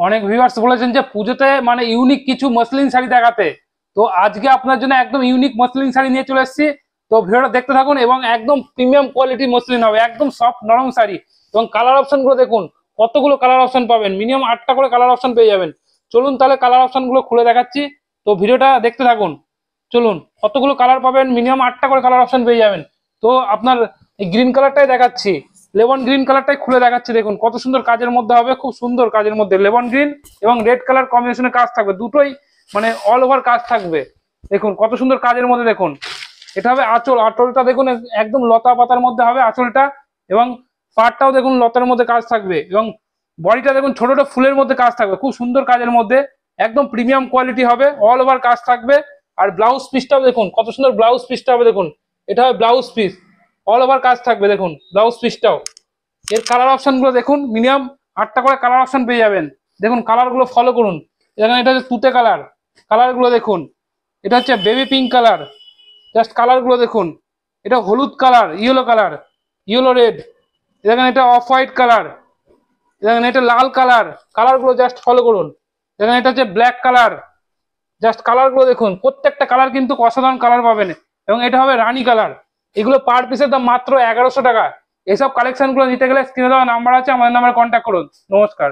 অনেক ভিউয়ার্স বলেছেন যে পুজোতে মানে ইউনিক কিছু মসলিন শাড়ি দেখাতে। তো আজকে আপনার জন্য একদম ইউনিক মসলিন শাড়ি নিয়ে চলে এসেছি। তো ভিডিওটা দেখতে থাকুন এবং একদম প্রিমিয়াম কোয়ালিটি মসলিন হবে, একদম সফট নরম শাড়ি। এবং কালার অপশন গুলো দেখুন, কতগুলো কালার অপশন পাবেন, মিনিমাম 8টা করে কালার অপশন পেয়ে যাবেন। চলুন তাহলে কালার অপশন গুলো খুলে দেখাচ্ছি, তো ভিডিওটা দেখতে থাকুন। চলুন, কতগুলো কালার পাবেন, মিনিমাম 8টা করে কালার অপশন পেয়ে যাবেন। তো আপনার এই গ্রিন কালারটাই দেখাচ্ছি, লেমন গ্রিন কালারটাই খুলে দেখাচ্ছি। দেখুন কত সুন্দর কাজের মধ্যে হবে, খুব সুন্দর কাজের মধ্যে লেমন গ্রিন এবং রেড কালার কম্বিনেশনে কাজ থাকবে, দুটোই মানে অল ওভার কাজ থাকবে। দেখুন কত সুন্দর কাজের মধ্যে। দেখুন এটা হবে আঁচল, আঁচলটা দেখুন একদম লতা পাতার মধ্যে হবে আঁচলটা, এবং পাড়টাও দেখুন লতার মধ্যে কাজ থাকবে, এবং বডিটা দেখুন ছোট ছোট ফুলের মধ্যে কাজ থাকবে, খুব সুন্দর কাজের মধ্যে, একদম প্রিমিয়াম কোয়ালিটি হবে, অল ওভার কাজ থাকবে। আর ব্লাউজ পিসটাও দেখুন কত সুন্দর ব্লাউজ পিসটা হবে। দেখুন এটা হবে ব্লাউজ পিস, অল ওভার কাজ থাকবে। দেখুন ব্লাউজ পিসটাও, এর কালার অপশন গুলো দেখুন, মিনিমাম 8টা করে কালার অপশন পেয়ে যাবেন। দেখুন কালার গুলো ফলো করুন। এখানে এটা হচ্ছে তুতে কালার, কালার গুলো দেখুন। এটা হচ্ছে baby pink colour, just colour গুলো দেখুন। এটা হলুদ colour, yellow colour, yellow red. দেখেন এটা অফ হোয়াইট কালার, দেখেন এটা লাল কালার। কালার গুলো জাস্ট ফলো করুন। দেখেন এটা হচ্ছে ব্ল্যাক কালার, জাস্ট কালার গুলো দেখুন, প্রত্যেকটা কালার কিন্তু অসাধারণ কালার পাবেন। এবং এটা হবে রানী কালার। এগুলো পার পিসের দাম মাত্র 1100 টাকা। এসব কালেকশন গুলো নিতে গেলে স্ক্রিনে দেওয়া নাম্বার আছে, আমাদের নাম্বারে কন্ট্যাক্ট করুন। নমস্কার।